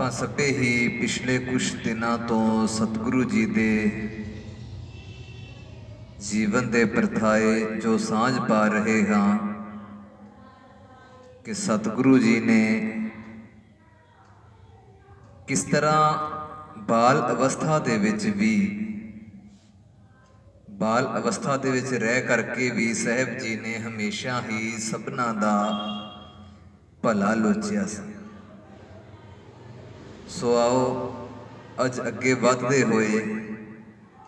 ਆਪਾਂ ਸਭੇ ਹੀ ਪਿਛਲੇ ਕੁਛ ਦਿਨਾਂ ਤੋਂ ਸਤਿਗੁਰੂ ਜੀ ਦੇ ਜੀਵਨ ਦੇ ਪਰਥਾਏ ਜੋ ਸਾਂਝ ਪਾ ਰਹੇ ਹਾਂ ਕਿ ਸਤਿਗੁਰੂ ਜੀ ਨੇ ਕਿਸ ਤਰ੍ਹਾਂ ਬਾਲ ਅਵਸਥਾ ਦੇ ਵਿੱਚ ਵੀ ਬਾਲ ਅਵਸਥਾ ਦੇ ਵਿੱਚ ਰਹਿ ਕਰਕੇ ਵੀ ਸਾਹਿਬ ਜੀ ਨੇ ਹਮੇਸ਼ਾ ਹੀ ਸਭਨਾਂ ਦਾ ਭਲਾ ਲੋਚਿਆ ਸੀ। ਸੋ ਆਓ ਅੱਜ ਅੱਗੇ ਵਧਦੇ ਹੋਏ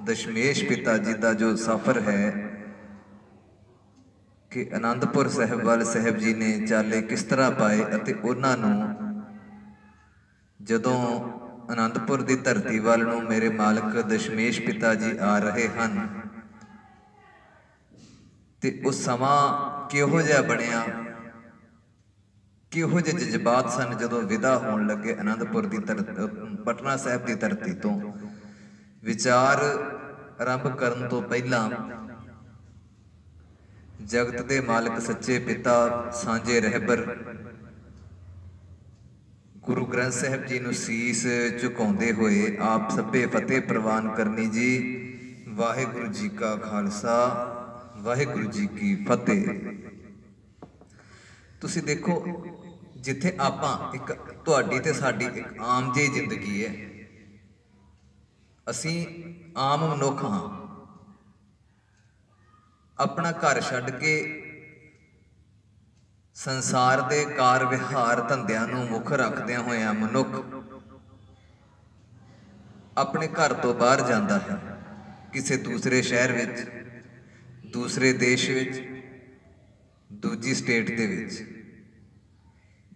ਦਸ਼ਮੇਸ਼ ਪਿਤਾ ਜੀ ਦਾ ਜੋ ਸਫ਼ਰ ਹੈ ਕਿ ਅਨੰਦਪੁਰ ਸਾਹਿਬ ਵੱਲ ਸਾਹਿਬ ਜੀ ਨੇ ਚਾਲੇ ਕਿਸ ਤਰ੍ਹਾਂ ਪਾਏ ਅਤੇ ਉਹਨਾਂ ਨੂੰ ਜਦੋਂ ਅਨੰਦਪੁਰ ਦੀ ਧਰਤੀ ਵੱਲ ਨੂੰ ਮੇਰੇ ਮਾਲਕ ਦਸ਼ਮੇਸ਼ ਪਿਤਾ ਜੀ ਆ ਰਹੇ ਹਨ ਤੇ ਉਹ ਸਮਾਂ ਕਿਹੋ ਜਿਹਾ ਬਣਿਆ, ਕਿਹੋ ਜਿਹੇ ਜਜ਼ਬਾਤ ਸਨ ਜਦੋਂ ਵਿਦਾ ਹੋਣ ਲੱਗੇ ਅਨੰਦਪੁਰ ਦੀ ਪਟਨਾ ਸਾਹਿਬ ਦੀ ਧਰਤੀ ਤੋਂ। ਵਿਚਾਰ ਆਰੰਭ ਕਰਨ ਤੋਂ ਪਹਿਲਾਂ ਜਗਤ ਦੇ ਮਾਲਕ ਸੱਚੇ ਪਿਤਾ ਸਾਂਝੇ ਰਹਿਬਰ ਗੁਰੂ ਗ੍ਰੰਥ ਸਾਹਿਬ ਜੀ ਨੂੰ ਸੀਸ ਝੁਕਾਉਂਦੇ ਹੋਏ ਆਪ ਸਭੇ ਫਤਿਹ ਪ੍ਰਵਾਨ ਕਰਨੀ ਜੀ। ਵਾਹਿਗੁਰੂ ਜੀ ਕਾ ਖਾਲਸਾ, ਵਾਹਿਗੁਰੂ ਜੀ ਕੀ ਫਤਿਹ। ਤੁਸੀਂ ਦੇਖੋ, ਜਿੱਥੇ ਆਪਾਂ ਇੱਕ ਤੁਹਾਡੀ ਤੇ ਸਾਡੀ ਇੱਕ ਆਮ ਜਿਹੀ ਜ਼ਿੰਦਗੀ ਹੈ, ਅਸੀਂ ਆਮ ਮਨੁੱਖ ਹਾਂ। ਆਪਣਾ ਘਰ ਛੱਡ ਕੇ ਸੰਸਾਰ ਦੇ ਕਾਰ ਵਿਹਾਰ ਧੰਦਿਆਂ ਨੂੰ ਮੁੱਖ ਰੱਖਦਿਆਂ ਹੋਇਆਂ ਮਨੁੱਖ ਆਪਣੇ ਘਰ ਤੋਂ ਬਾਹਰ ਜਾਂਦਾ ਹੈ, ਕਿਸੇ ਦੂਸਰੇ ਸ਼ਹਿਰ ਵਿੱਚ, ਦੂਸਰੇ ਦੇਸ਼ ਵਿੱਚ, ਦੂਜੀ ਸਟੇਟ ਦੇ ਵਿੱਚ।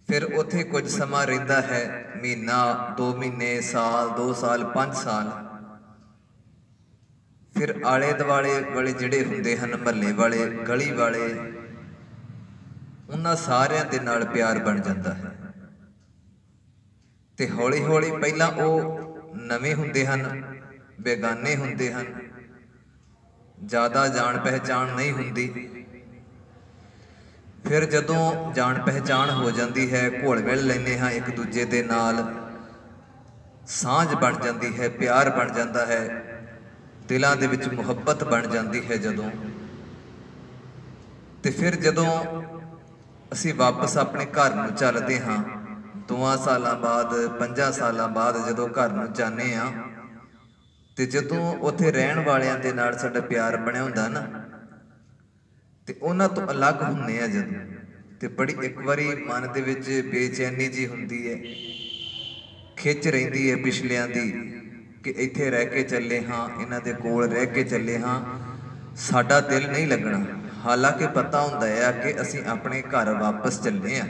ਫਿਰ ਉੱਥੇ ਕੁਝ ਸਮਾਂ ਰਹਿੰਦਾ ਹੈ, ਮਹੀਨਾ, 2 ਮਹੀਨੇ, ਸਾਲ, 2 ਸਾਲ, 5 ਸਾਲ। ਫਿਰ ਆਲੇ ਦੁਆਲੇ ਵਾਲੇ ਜਿਹੜੇ ਹੁੰਦੇ ਹਨ, ਮਹੱਲੇ ਵਾਲੇ, ਗਲੀ ਵਾਲੇ, ਉਹਨਾਂ ਸਾਰਿਆਂ ਦੇ ਨਾਲ ਪਿਆਰ ਬਣ ਜਾਂਦਾ ਹੈ ਤੇ ਹੌਲੀ ਹੌਲੀ ਪਹਿਲਾਂ ਉਹ ਨਵੇਂ ਹੁੰਦੇ ਹਨ, ਬੇਗਾਨੇ ਹੁੰਦੇ ਹਨ, ਜ਼ਿਆਦਾ ਜਾਣ ਪਹਿਚਾਣ ਨਹੀਂ ਹੁੰਦੀ। ਫਿਰ ਜਦੋਂ ਜਾਣ ਪਹਿਚਾਣ ਹੋ ਜਾਂਦੀ ਹੈ, ਘੁਲ ਮਿਲ ਲੈਂਦੇ ਹਾਂ ਇੱਕ ਦੂਜੇ ਦੇ ਨਾਲ, ਸਾਂਝ ਬਣ ਜਾਂਦੀ ਹੈ, ਪਿਆਰ ਬਣ ਜਾਂਦਾ ਹੈ, ਦਿਲਾਂ ਦੇ ਵਿੱਚ ਮੁਹੱਬਤ ਬਣ ਜਾਂਦੀ ਹੈ ਜਦੋਂ। ਤੇ ਫਿਰ ਜਦੋਂ ਅਸੀਂ ਵਾਪਸ ਆਪਣੇ ਘਰ ਨੂੰ ਚੱਲਦੇ ਹਾਂ, 2 ਸਾਲਾਂ ਬਾਅਦ, 5 ਸਾਲਾਂ ਬਾਅਦ ਜਦੋਂ ਘਰ ਨੂੰ ਜਾਂਦੇ ਹਾਂ ਤੇ ਜਦੋਂ ਉੱਥੇ ਰਹਿਣ ਵਾਲਿਆਂ ਦੇ ਨਾਲ ਸਾਡਾ ਪਿਆਰ ਬਣਿਆ ਹੁੰਦਾ ਨਾ ਤੇ ਉਹਨਾਂ ਤੋਂ ਅਲੱਗ ਹੁੰਦੇ ਆ ਜਦੋਂ, ਤੇ ਬੜੀ ਇੱਕ ਵਾਰੀ ਮਨ ਦੇ ਵਿੱਚ ਬੇਚੈਨੀ ਜੀ ਹੁੰਦੀ ਹੈ, ਖਿੱਚ ਰਹਿੰਦੀ ਹੈ ਪਿਛਲਿਆਂ ਦੀ ਕਿ ਇੱਥੇ ਰਹਿ ਕੇ ਚੱਲੇ ਹਾਂ, ਇਹਨਾਂ ਦੇ ਕੋਲ ਰਹਿ ਕੇ ਚੱਲੇ ਹਾਂ, ਸਾਡਾ ਦਿਲ ਨਹੀਂ ਲੱਗਣਾ। ਹਾਲਾਂਕਿ ਪਤਾ ਹੁੰਦਾ ਹੈ ਕਿ ਅਸੀਂ ਆਪਣੇ ਘਰ ਵਾਪਸ ਚੱਲੇ ਹਾਂ,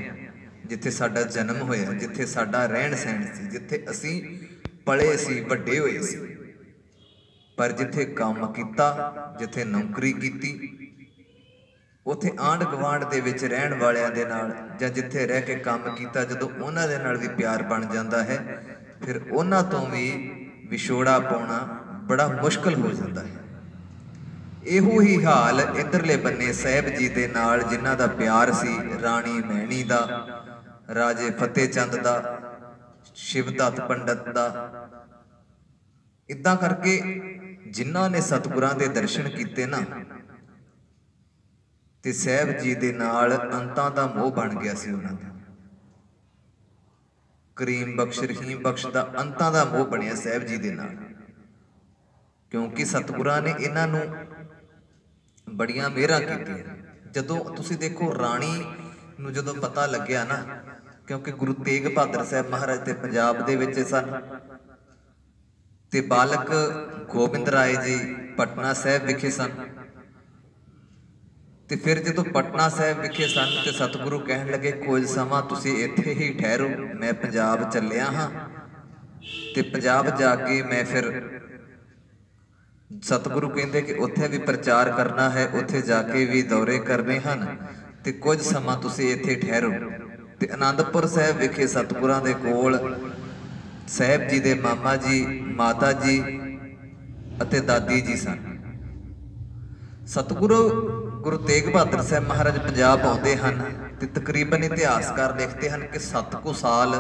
ਜਿੱਥੇ ਸਾਡਾ ਜਨਮ ਹੋਇਆ, ਜਿੱਥੇ ਸਾਡਾ ਰਹਿਣ ਸਹਿਣ ਸੀ, ਜਿੱਥੇ ਅਸੀਂ ਪਲੇ ਸੀ, ਵੱਡੇ ਹੋਏ ਸੀ। ਪਰ ਜਿੱਥੇ ਕੰਮ ਕੀਤਾ, ਜਿੱਥੇ ਨੌਕਰੀ ਕੀਤੀ, ਉੱਥੇ ਆਂਢ ਗੁਆਂਢ ਦੇ ਵਿੱਚ ਰਹਿਣ ਵਾਲਿਆਂ ਦੇ ਨਾਲ ਜਾਂ ਜਿੱਥੇ ਰਹਿ ਕੇ ਕੰਮ ਕੀਤਾ, ਜਦੋਂ ਉਹਨਾਂ ਦੇ ਨਾਲ ਵੀ ਪਿਆਰ ਬਣ ਜਾਂਦਾ ਹੈ, ਫਿਰ ਉਹਨਾਂ ਤੋਂ ਵੀ ਵਿਛੋੜਾ ਪਾਉਣਾ ਬੜਾ ਮੁਸ਼ਕਲ ਹੋ ਜਾਂਦਾ ਹੈ। ਇਹੋ ਹੀ ਹਾਲ ਇੱਧਰਲੇ ਬੰਨੇ ਸਾਹਿਬ ਜੀ ਦੇ ਨਾਲ, ਜਿਨ੍ਹਾਂ ਦਾ ਪਿਆਰ ਸੀ ਰਾਣੀ ਮੈਣੀ ਦਾ, ਰਾਜੇ ਫਤਿਹ ਚੰਦ ਦਾ, ਸ਼ਿਵਦੱਤ ਪੰਡਤ ਦਾ। ਇੱਦਾਂ ਕਰਕੇ ਜਿਨ੍ਹਾਂ ਨੇ ਸਤਿਗੁਰਾਂ ਦੇ ਦਰਸ਼ਨ ਕੀਤੇ ਨਾ, ਤੇ ਸਾਹਿਬ ਜੀ ਦੇ ਨਾਲ ਅੰਤਾਂ ਦਾ ਮੋਹ ਬਣ ਗਿਆ ਸੀ ਉਹਨਾਂ ਦਾ। ਕਰੀਮ ਬਖਸ਼, ਰਹੀਮ ਬਖਸ਼ ਦਾ ਅੰਤਾਂ ਦਾ ਮੋਹ ਬਣਿਆ ਸਾਹਿਬ ਜੀ ਦੇ ਨਾਲ, ਕਿਉਂਕਿ ਸਤਿਗੁਰਾਂ ਨੇ ਇਹਨਾਂ ਨੂੰ ਬੜੀਆਂ ਮਿਹਰਾਂ ਕੀਤੀਆਂ। ਜਦੋਂ ਤੁਸੀਂ ਦੇਖੋ, ਰਾਣੀ ਨੂੰ ਜਦੋਂ ਪਤਾ ਲੱਗਿਆ ਨਾ, ਕਿਉਂਕਿ ਗੁਰੂ ਤੇਗ ਬਹਾਦਰ ਸਾਹਿਬ ਮਹਾਰਾਜ ਤੇ ਪੰਜਾਬ ਦੇ ਵਿੱਚ ਸਨ ਤੇ ਬਾਲਕ ਗੋਬਿੰਦ ਰਾਏ ਜੀ ਪਟਨਾ ਸਾਹਿਬ ਵਿਖੇ ਸਨ। ਤੇ ਫਿਰ ਜਦੋਂ ਪਟਨਾ ਸਾਹਿਬ ਵਿਖੇ ਸਨ ਤੇ ਸਤਿਗੁਰੂ ਕਹਿਣ ਲੱਗੇ, ਕੁਝ ਸਮਾਂ ਤੁਸੀਂ ਇੱਥੇ ਹੀ ਠਹਿਰੋ, ਮੈਂ ਪੰਜਾਬ ਚੱਲਿਆ ਹਾਂ ਤੇ ਪੰਜਾਬ ਜਾ ਕੇ ਮੈਂ ਫਿਰ, ਸਤਿਗੁਰੂ ਕਹਿੰਦੇ ਕਿ ਉੱਥੇ ਵੀ ਪ੍ਰਚਾਰ ਕਰਨਾ ਹੈ, ਉੱਥੇ ਜਾ ਕੇ ਵੀ ਦੌਰੇ ਕਰਨੇ ਹਨ ਤੇ ਕੁਝ ਸਮਾਂ ਤੁਸੀਂ ਇੱਥੇ ਠਹਿਰੋ। ਤੇ ਅਨੰਦਪੁਰ ਸਾਹਿਬ ਵਿਖੇ ਸਤਿਗੁਰਾਂ ਦੇ ਕੋਲ ਸਾਹਿਬ ਜੀ ਦੇ ਮਾਮਾ ਜੀ, ਮਾਤਾ ਜੀ ਅਤੇ ਦਾਦੀ ਜੀ ਸਨ। ਸਤਿਗੁਰੂ ਗੁਰੂ ਤੇਗ ਬਹਾਦਰ ਸਾਹਿਬ ਮਹਾਰਾਜ ਪੰਜਾਬ ਆਉਂਦੇ ਹਨ ਤੇ ਤਕਰੀਬਨ ਇਤਿਹਾਸਕਾਰ ਲਿਖਦੇ ਹਨ ਕਿ 7 ਕੁ ਸਾਲ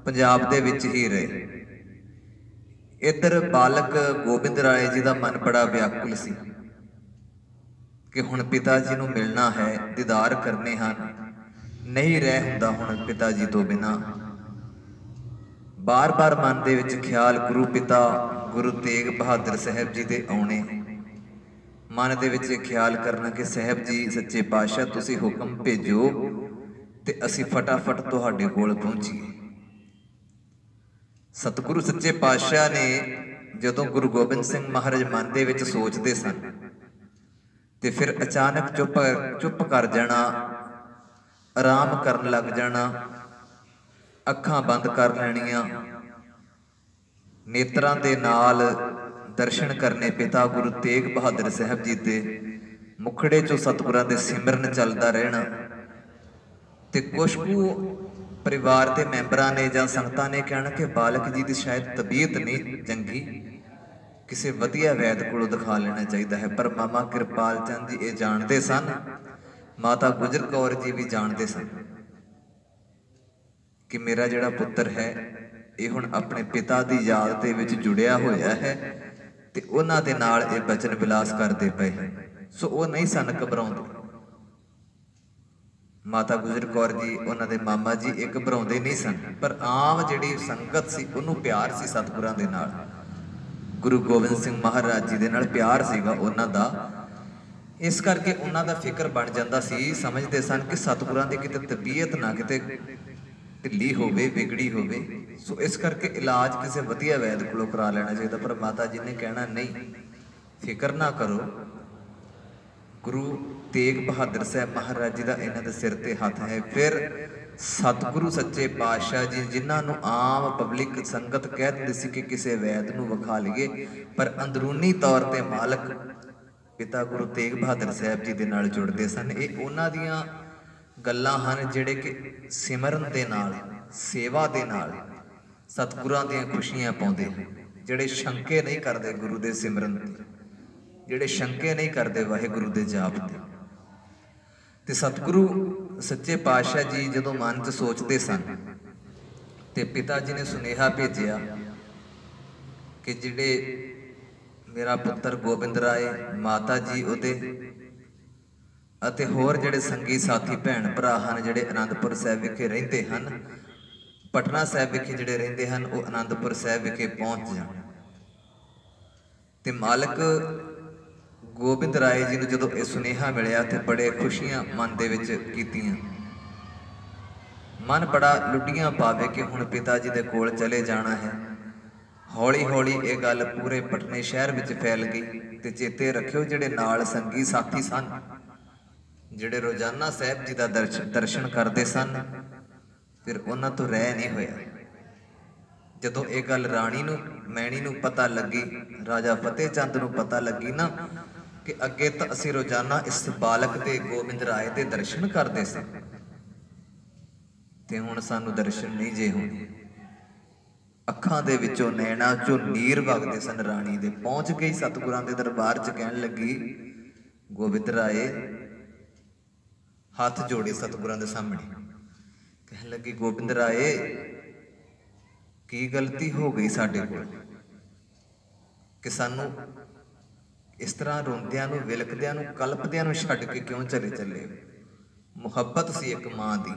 पंजाब दे विच ही रहे। इधर बालक गोबिंद राय जी का मन बड़ा व्याकुल सी कि हुण पिता जी नूं मिलना है, दीदार करने हैं, नहीं रह हुंदा हुण पिता जी तो बिना। बार बार मन दे विच ख्याल गुरु पिता गुरु तेग बहादुर साहब जी दे आउणे, मन दे विच ख्याल करना कि साहब जी सच्चे पातशाह तुसीं हुक्म भेजो ते असीं फटाफट तुहाडे कोल पहुंचीए। सतगुरु सच्चे पातशाह ने जदों गुरु गोबिंद सिंह महाराज मन दे विच सोचते सन ते फिर अचानक चुप कर जाना, आराम करन लग जाना, अखां बंद कर लैणियां, नेत्रां दे नाल दर्शन करने पिता गुरु तेग बहादुर साहब जी दे मुखड़े चों सतगुरां दे सिमरन चलदा रहना। ते कुछ कु परिवार के मैंबरां ने जां संगतां ने कहना कि बालक जी की शायद तबीयत नहीं चंगी, किसी वधिया वैद कोलों दिखा लेना चाहिए है। पर मामा कृपाल चंद जी ये जानते सन, माता गुजर कौर जी भी जानते सन कि मेरा जिहड़ा पुत्र है ये हुण अपने पिता की याद दे विच जुड़िया होया है ते उन्हां दे नाल ये बचन विलास करते पे। सो वो नहीं सन घबराउंदे। माता गुजर कौर जी उन्हां दे मामा जी ये घबराउंदे नहीं सन, पर आम जिहड़ी संगत सी उन्होंने प्यार सी सतगुरां दे नाल, गुरु गोबिंद सिंह महाराज जी दे नाल प्यार सीगा उन्हां दा। इस करके उन्हां दा फिक्र बन जांदा सी, समझते सन कि सतगुरां दी किते तबीयत ना किते ढिली होवे, बिगड़ी होवे। सो इस करके इलाज किसी वधिया वैद कोलों करा लेना चाहिए। पर माता जी ने कहना नहीं, फिक्र ना करो, गुरु तेग बहादुर साहब महाराज जी का इन्हां दे सिर ते हथ है। फिर सतगुरु सच्चे पातशाह जी जिन्होंने आम पब्लिक संगत कह दिंदी सी कि किसी वैद नूं विखा लईए, पर अंदरूनी तौर पर मालक पिता गुरु तेग बहादुर साहब जी दे नाल जुड़ते सन। ये उन्हां दियां गल्लां हन जिहड़े कि सिमरन दे नाल, सेवा दे नाल सतगुरां दियां खुशियां पाउंदे, जिहड़े शंके नहीं करते गुरु दे सिमरन ते, जिहड़े शंके नहीं करते वाहिगुरु दे जाप ते। ते सतगुरु सच्चे पातशाह जी जदों मन च सोचते सन ते पिता जी ने सुनेहा भेजिया कि जिहड़े मेरा पुत्र गोबिंद राय, माता जी उहदे अते होर जिहड़े संगी साथी भैन भरा हन जिहड़े आनंदपुर साहिब विखे रहिंदे हन, पटना साहिब विखे जिहड़े रहिंदे हन, वो आनंदपुर साहिब विखे पहुंच जाण। ते मालक गोबिंद राय जी ने जो यह सुनेहा मिलिया तो बड़े खुशियां मन दे विच कीतियां। मन बड़ा लुटियां पावे कि हुण पिता जी दे कोल चले जाना है। हौली हौली ये गल पूरे पटने शहर विच फैल गई। ते चेते रखियो जिहड़े नाल संगी साथी सन, जिहड़े रोजाना साहिब जी का दर्शन करते सन, फिर उन्हां तो रह नहीं होया। जदों ये गल राणी नूं मैणी नूं पता लगी, राजा फतेह चंद नूं पता लगी ना कि अगे तो असीं रोजाना इस बालक के गोबिंद राय के दर्शन करते सन ते हुण सानूं दर्शन नहीं जे होणे। अखां दे विचों नैना चों नीर वगदे सन राणी दे। पहुंच गई सतगुरां दे दरबार च, कहण लगी गोबिंद राय, हाथ जोड़े सतगुरां दे सामने, कहण लगी गोबिंद राय की गलती हो गई साडे कोल कि सानू इस तरह रोंदियां नूं, विलकदियां नूं, कलपदियां नूं छड्ड के क्यों चले। मुहब्बत सी एक मां दी,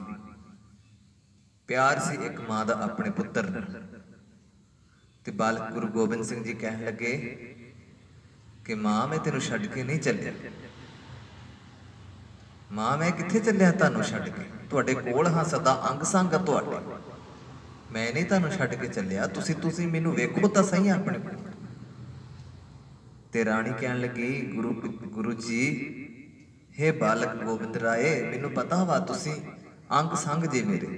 प्यार सी एक मां दा अपने पुत्र नाल। ते बालक गुरु गोबिंद सिंह जी कहण लगे कि मां मैं तेनों छड्ड के नहीं चलिया, मां मैं कित्थे चलिया तुहानूं छड्ड के, तुहाडे कोल हां, सदा अंग संग तुहाडे, मैं नहीं तुहानूं छड्ड के चलिया, तुसीं मैनूं वेखो तां सही अपने कोल। ते राणी कहण लगी गुरु जी, हे बालक गोबिंद राय, मैनूं पता वा तुसीं अंग संग जे मेरे,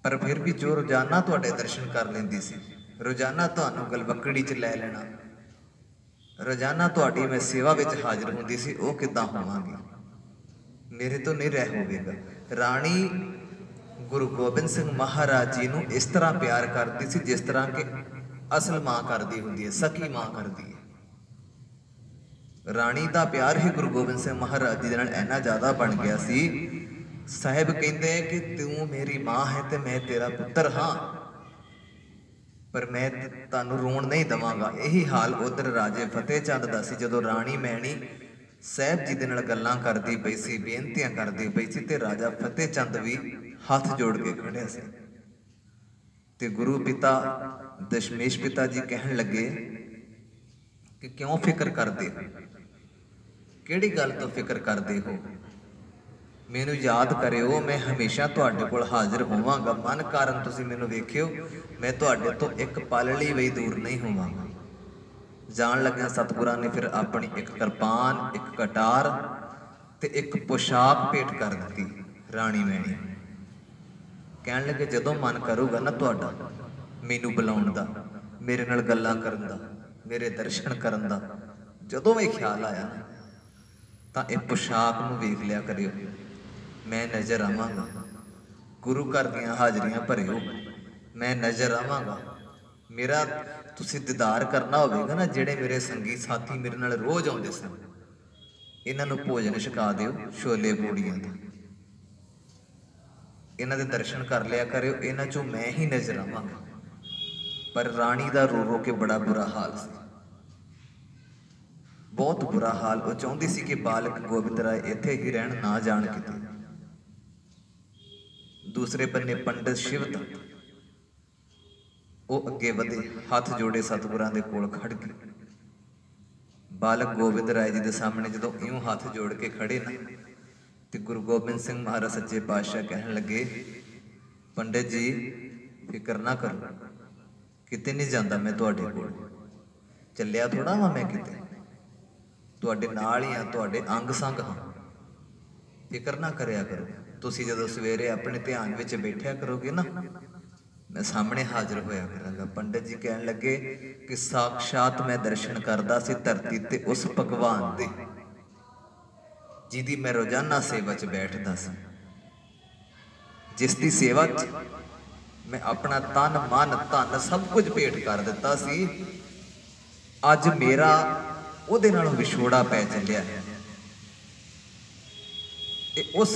पर फिर भी जो रोजाना तुहाडे दर्शन कर लैंदी सी, रोजाना तुहानूं गलवकड़ी च लै लेना, रोजाना तुहाडी मैं सेवा विच हाजिर हुंदी सी, वो किदां होवांगी, मेरे तो नहीं रह होवेगा। राणी गुरु गोबिंद सिंह महाराज जी नूं इस तरह प्यार करती सी जिस तरह के असल मां करदी हुंदी है, सकी मां करदी है। राणी का प्यार ही गुरु गोबिंद सिंह महाराज जी दे नाल इन्ना ज़्यादा बन गया सी साहिब कहते हैं कि तू मेरी मां है तो मैं तेरा पुत्र हाँ, पर मैं तानू रोण नहीं दवांगा। यही हाल उधर राजे फतेह चंद दा सी। जदों राणी मैणी साहिब जी दे नाल गल्लां करदी पई सी, बेनतियां करदी पई सी, ते राजा फतेह चंद भी हाथ जोड़ के खड़िया सी। ते गुरु पिता दशमेश पिता जी कहन लगे कि क्यों फिक्र करदे हो, किहड़ी गल तो फिक्र करदे हो, मैनू याद करियो, मैं हमेशा तुहाडे कोल हाजिर होवांगा। मन कारण तुसीं मैनू वेखियो, मैं तुहाडे तो एक पल लई भी दूर नहीं होवांगा। जान लग्या सतगुरां ने फिर अपनी एक किरपान, एक कटार ते एक पोशाक भेंट कर दी राणी मैणी। कहण लगे जदों मन करूगा ना तुहाडा मैनू बुलाउण दा, मेरे नाल गल्लां करन दा, मेरे दर्शन करन दा, जदों भी ख्याल आया ना तां इह पोशाक नूं वेख लिया करियो, मैं नज़र आवांगा। गुरु घर दीआं हाज़रियां भरियो, मैं नज़र आवांगा। मेरा तुसीं दीदार करना होवेगा ना, जिहड़े मेरे संगी साथी मेरे नाल रोज़ आउंदे सन, इन्हां नूं भोजन छका दिओ छोले पूड़ियां दा, इन्हां दे दर्शन कर लिया करियो, इन्हां चों मैं ही नज़र आवांगा। पर राणी दा रो रो के बड़ा बुरा हाल सी, बहुत बुरा हाल। वो चाहुंदी सी कि बालक गोबिंद राय इत्थे ही रहण, ना जाण किते। दूसरे बन्ने पंडित शिवदत्त वो अगे वधे, हाथ जोड़े सतगुरां दे कोल खड़ गए। बालक गोबिंद राय जी दे सामने जदों इउं हाथ जोड़ के खड़े ना, ते गुरु गोबिंद सिंह महाराज सच्चे पातशाह कहण लगे, पंडित जी फिक्र ना करो, किते नहीं जांदा मैं तुहाडे कोल, चलिया थोड़ा वां मैं किते, तुहाडे नाल ही हां, तुहाडे अंग संग हां, फिक्र ना करिया करो। तुसीं जदों सवेरे अपने ध्यान विच बैठिया करोगे ना, मैं सामने हाजिर होया करांगा। पंडित जी कहण लगे कि साक्षात मैं दर्शन करदा सी धरती ते उस भगवान दे जिहदी मैं रोजाना सेवा च बैठदा सी, जिसदी सेवा च मैं अपना तन मन धन सब कुछ भेंट कर दिता सी। अज मेरा उहदे नालों विछोड़ा पै चलिया है। उस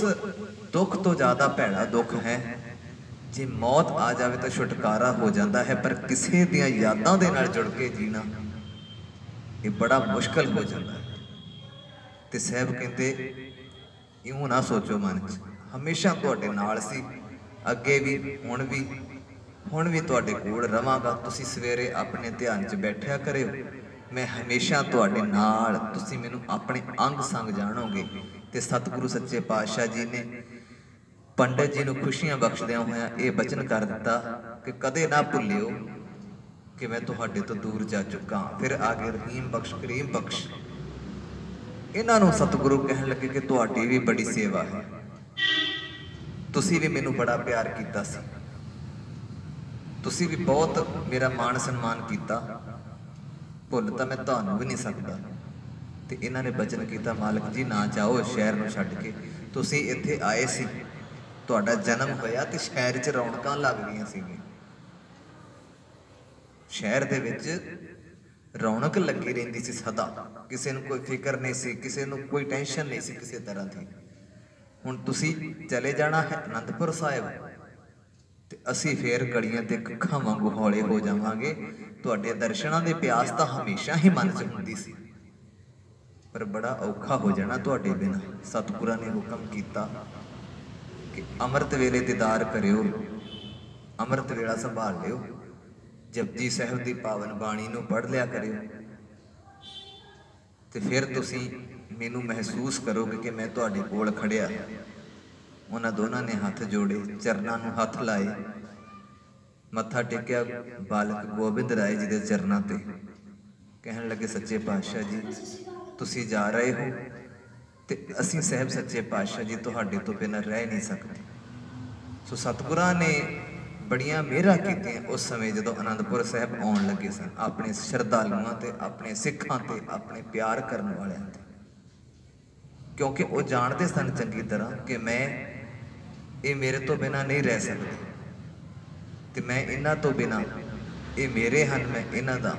दुख तो ज्यादा भैड़ा दुख है, जे मौत आ जाए तो छुटकारा हो जाता है, पर किसी दियां यादां दे नाल जुड़ के जीना ये बड़ा मुश्किल हो जाता है। ते साहब कहते इउं ना सोचो मन च, हमेशा तुहाडे नाल सी, अगे भी हुण भी तुहाडे कोल रवांगा। तुसीं सवेरे अपने ध्यान च बैठिया करियो, मैं हमेशा तुहाडे नाल, तुसीं मैनूं अपने अंग संग जानोगे। ते सतगुरु सच्चे पातशाह जी ने पंडित जी नूं खुशियां बख्शदियां होया ये बचन कर दिता कि कदे ना भुल्लियो कि मैं तुहाडे तो दूर जा चुका। फिर आगे रहीम बख्श करीम बख्श, इन्हां नूं सतगुरु कहण लगे कि तुहाडी भी बड़ी सेवा है, तुसीं भी मैनूं बड़ा प्यार कीता सी, तुसीं भी बहुत मेरा मान सन्मान कीता, भुल तां मैं तुहानूं भी नहीं सकदा। ते इन्हां ने बचन किया, मालिक जी ना जाओ शहर नूं छड्ड के, तुसीं इत्थे आए सी, तुहाडा जन्म होया ते शहर च रौनकां लग गईयां सीगीआं, शहर दे विच रौनक लगी रहिंदी सी सदा, किसी नूं कोई फिक्र नहीं सी, किसी नूं कोई टेंशन नहीं सी किसी तरह की। हुण तुसीं चले जाना है आनंदपुर साहिब, ते असीं फिर गलियां ते कखां वांगू हौले हो जावांगे। तुहाडे दर्शनां दी प्यास तां हमेशा ही मन च हुंदी सी, पर बड़ा औखा हो जाना तुहाडे बिना। सतगुरां ने हुक्म किया कि अमृत वेले दीदार करियो, अमृत वेला संभाल लियो, जपजी साहिब की पावन बाणी नूं पढ़ लिया करियो, ते फिर तुसीं मैनूं महसूस करोगे कि मैं तुहाडे कोल खड़िया। उन्हां दोनां ने हथ जोड़े, चरनां नूं हथ लाए, मत्था टेकिया बालक गोबिंद राय जी के चरनां ते। कहण लगे सच्चे पातशाह जी तुसीं जा रहे हो ते असीं साहिब सच्चे पातशाह जी तुहाडे तो बिना रह नहीं सकते। सो सतगुरां ने बड़ियां मेहरां कीतियां उस समय जदों आनंदपुर साहिब आउण लगे सन, अपने श्रद्धालुआं ते, अपने सिखां ते, अपने प्यार करन वालियां ते, क्योंकि वो जानते सन चंगी तरह कि मैं ये मेरे तो बिना नहीं रह सकते, ते मैं इन्हां तो बिना, ये मेरे हन, मैं इन्हां दा,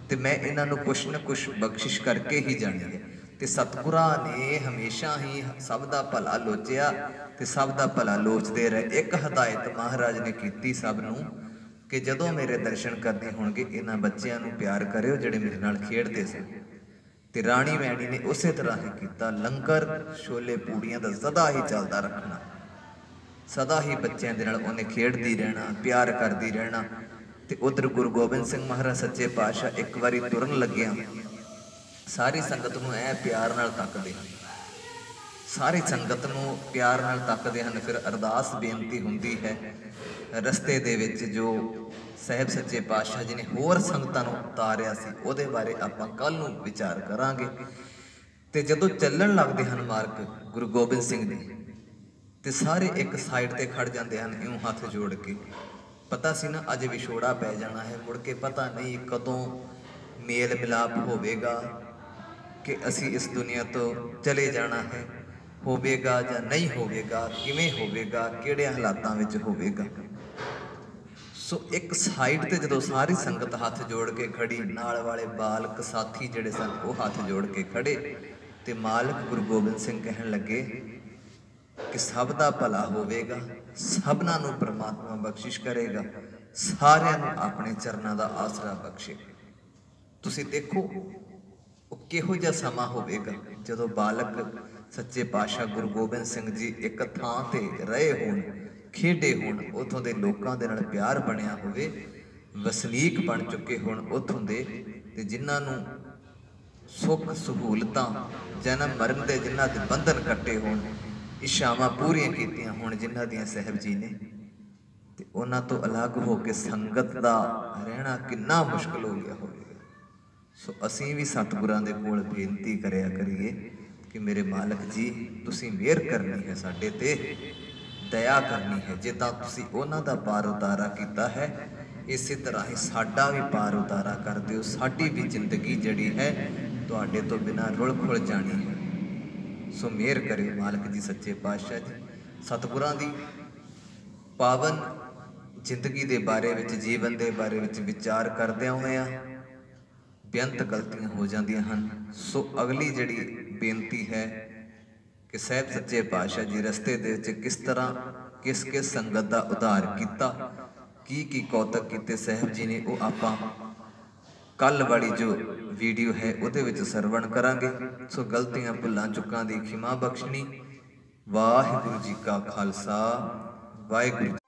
ते मैं इन्हां नूं कुछ न कुछ बख्शिश करके ही जानी है। ਤੇ ਸਤਿਗੁਰਾਂ ਨੇ ਹਮੇਸ਼ਾ ਹੀ ਸਭ ਦਾ ਭਲਾ ਲੋਚਿਆ ਤੇ ਸਭ ਦਾ ਭਲਾ ਲੋਚਦੇ ਰਹੇ। ਇੱਕ ਹਦਾਇਤ ਮਹਾਰਾਜ ਨੇ ਕੀਤੀ ਸਭ ਨੂੰ ਕਿ ਜਦੋਂ ਮੇਰੇ ਦਰਸ਼ਨ ਕਰਨੇ ਹੋਣਗੇ ਇਹਨਾਂ ਬੱਚਿਆਂ ਨੂੰ ਪਿਆਰ ਕਰਿਓ ਜਿਹੜੇ ਮੇਰੇ ਨਾਲ ਖੇਡਦੇ ਸਨ। ਤੇ ਰਾਣੀ ਮੈਣੀ ਨੇ ਉਸੇ ਤਰ੍ਹਾਂ ਹੀ ਕੀਤਾ। ਲੰਗਰ ਛੋਲੇ ਪੂੜੀਆਂ ਦਾ ਸਦਾ ਹੀ ਚੱਲਦਾ ਰੱਖਣਾ, ਸਦਾ ਹੀ ਬੱਚਿਆਂ ਦੇ ਨਾਲ ਉਹਨੇ ਖੇਡਦੀ ਰਹਿਣਾ, ਪਿਆਰ ਕਰਦੀ ਰਹਿਣਾ। ਤੇ ਉਧਰ ਗੁਰੂ ਗੋਬਿੰਦ ਸਿੰਘ ਮਹਾਰਾਜ ਸੱਚੇ ਪਾਤਸ਼ਾਹ ਇੱਕ ਵਾਰੀ ਤੁਰਨ ਲੱਗਿਆ ਸਾਰੀ ਸੰਗਤ ਨੂੰ ਐ ਪਿਆਰ ਨਾਲ ਤੱਕਦੇ ਹਨ, ਸਾਰੀ ਸੰਗਤ ਨੂੰ ਪਿਆਰ ਨਾਲ ਤੱਕਦੇ ਹਨ। ਫਿਰ ਅਰਦਾਸ ਬੇਨਤੀ ਹੁੰਦੀ ਹੈ ਰਸਤੇ ਦੇ ਵਿੱਚ ਜੋ ਸਾਹਿਬ ਸੱਚੇ ਪਾਤਸ਼ਾਹ ਜੀ ਨੇ ਹੋਰ ਸੰਗਤਾਂ ਨੂੰ ਉਤਾਰਿਆ ਸੀ ਉਹਦੇ ਬਾਰੇ ਆਪਾਂ ਕੱਲ ਨੂੰ ਵਿਚਾਰ ਕਰਾਂਗੇ। ਤੇ ਜਦੋਂ ਚੱਲਣ ਲੱਗਦੇ ਹਨ ਮਾਰਗ ਗੁਰੂ ਗੋਬਿੰਦ ਸਿੰਘ ਜੀ ਤੇ ਸਾਰੇ ਇੱਕ ਸਾਈਡ ਤੇ ਖੜ ਜਾਂਦੇ ਹਨ ਇਉਂ ਹੱਥ ਜੋੜ ਕੇ। ਪਤਾ ਸੀ ਨਾ ਅੱਜ ਵਿਛੋੜਾ ਪੈ ਜਾਣਾ ਹੈ, ਮੁੜ ਕੇ ਪਤਾ ਨਹੀਂ ਕਦੋਂ ਮੇਲ ਮਿਲਾਪ ਹੋਵੇਗਾ ਕਿ ਅਸੀਂ ਇਸ ਦੁਨੀਆ ਤੋਂ ਚਲੇ ਜਾਣਾ ਹੈ, ਹੋਵੇਗਾ ਜਾਂ ਨਹੀਂ ਹੋਵੇਗਾ, ਕਿਵੇਂ ਹੋਵੇਗਾ, ਕਿਹੜੇ ਹਾਲਾਤਾਂ ਵਿੱਚ ਹੋਵੇਗਾ। ਸੋ ਇੱਕ ਸਾਈਡ ਤੇ ਜਦੋਂ ਸਾਰੀ ਸੰਗਤ ਹੱਥ ਜੋੜ ਕੇ ਖੜੀ, ਨਾਲ ਵਾਲੇ ਬਾਲਕ ਸਾਥੀ ਜਿਹੜੇ ਸਨ ਉਹ ਹੱਥ ਜੋੜ ਕੇ ਖੜੇ ਤੇ ਮਾਲਕ ਗੁਰੂ ਗੋਬਿੰਦ ਸਿੰਘ ਕਹਿਣ ਲੱਗੇ ਕਿ ਸਭ ਦਾ ਭਲਾ ਹੋਵੇਗਾ, ਸਭਨਾਂ ਨੂੰ ਪ੍ਰਮਾਤਮਾ ਬਖਸ਼ਿਸ਼ ਕਰੇਗਾ, ਸਾਰਿਆਂ ਨੂੰ ਆਪਣੇ ਚਰਨਾਂ ਦਾ ਆਸਰਾ ਬਖਸ਼ੇ। ਤੁਸੀਂ ਦੇਖੋ ਉਹ ਕਿਹੋ ਜਿਹਾ ਸਮਾਂ ਹੋਵੇਗਾ ਜਦੋਂ ਬਾਲਕ ਸੱਚੇ ਪਾਤਸ਼ਾਹ ਗੁਰੂ ਗੋਬਿੰਦ ਸਿੰਘ ਜੀ ਇੱਕ ਥਾਂ ਤੇ ਰਹੇ ਹੋਣ, ਖੇਡੇ ਹੋਣ, ਉੱਥੋਂ ਦੇ ਲੋਕਾਂ ਦੇ ਨਾਲ ਪਿਆਰ ਬਣਿਆ ਹੋਵੇ, ਵਸਨੀਕ ਬਣ ਚੁੱਕੇ ਹੋਣ ਉੱਥੋਂ ਦੇ, ਤੇ ਜਿਨ੍ਹਾਂ ਨੂੰ ਸੁੱਖ ਸਹੂਲਤਾਂ ਜਨਮ ਮਰਨ ਦੇ ਜਿਨ੍ਹਾਂ ਦੇ ਬੰਧਨ ਕੱਟੇ ਹੋਣ, ਇੱਛਾਵਾਂ ਪੂਰੀਆਂ ਕੀਤੀਆਂ ਹੋਣ ਜਿਨ੍ਹਾਂ ਦੀਆਂ ਸਾਹਿਬ ਜੀ ਨੇ, ਤੇ ਉਹਨਾਂ ਤੋਂ ਅਲੱਗ ਹੋ ਕੇ ਸੰਗਤ ਦਾ ਰਹਿਣਾ ਕਿੰਨਾ ਮੁਸ਼ਕਲ ਹੋ ਗਿਆ ਹੋਵੇਗਾ। ਸੋ ਅਸੀਂ ਵੀ ਸਤਿਗੁਰਾਂ ਦੇ ਕੋਲ ਬੇਨਤੀ ਕਰਿਆ ਕਰੀਏ ਕਿ ਮੇਰੇ ਮਾਲਕ ਜੀ ਤੁਸੀਂ ਮਿਹਰ ਕਰਨੀ ਹੈ, ਸਾਡੇ ਤੇ ਦਇਆ ਕਰਨੀ ਹੈ। ਜਿੱਦਾਂ ਤੁਸੀਂ ਉਹਨਾਂ ਦਾ ਪਾਰ ਉਤਾਰਾ ਕੀਤਾ ਹੈ ਇਸੇ ਤਰ੍ਹਾਂ ਹੀ ਸਾਡਾ ਵੀ ਪਾਰ ਉਤਾਰਾ ਕਰ ਦਿਓ। ਸਾਡੀ ਵੀ ਜ਼ਿੰਦਗੀ ਜਿਹੜੀ ਹੈ ਤੁਹਾਡੇ ਤੋਂ ਬਿਨਾਂ ਰੁਲ ਖੁਲ ਜਾਣੀ ਹੈ। ਸੋ ਮਿਹਰ ਕਰਿਓ ਮਾਲਕ ਜੀ ਸੱਚੇ ਪਾਤਸ਼ਾਹ ਜੀ। ਸਤਿਗੁਰਾਂ ਦੀ ਪਾਵਨ ਜ਼ਿੰਦਗੀ ਦੇ ਬਾਰੇ ਵਿੱਚ, ਜੀਵਨ ਦੇ ਬਾਰੇ ਵਿੱਚ ਵਿਚਾਰ ਕਰਦਿਆਂ ਹੋਇਆਂ ਬੇਅੰਤ ਗਲਤੀਆਂ ਹੋ ਜਾਂਦੀਆਂ ਹਨ। ਸੋ ਅਗਲੀ ਜਿਹੜੀ ਬੇਨਤੀ ਹੈ ਕਿ ਸਾਹਿਬ ਸੱਚੇ ਪਾਤਸ਼ਾਹ ਜੀ ਰਸਤੇ ਦੇ ਵਿੱਚ ਕਿਸ ਤਰ੍ਹਾਂ ਕਿਸ ਕਿਸ ਸੰਗਤ ਦਾ ਉਧਾਰ ਕੀਤਾ, ਕੀ ਕੌਤਕ ਕੀਤੇ ਸਾਹਿਬ ਜੀ ਨੇ, ਉਹ ਆਪਾਂ ਕੱਲ ਵਾਲੀ ਜੋ ਵੀਡੀਓ ਹੈ ਉਹਦੇ ਵਿੱਚ ਸਰਵਣ ਕਰਾਂਗੇ। ਸੋ ਗਲਤੀਆਂ ਭੁੱਲਾਂ ਚੁੱਕਾਂ ਦੀ ਖਿਮਾ ਬਖਸ਼ਣੀ। ਵਾਹਿਗੁਰੂ ਜੀ ਕਾ ਖਾਲਸਾ, ਵਾਹਿਗੁਰੂ ਜੀ।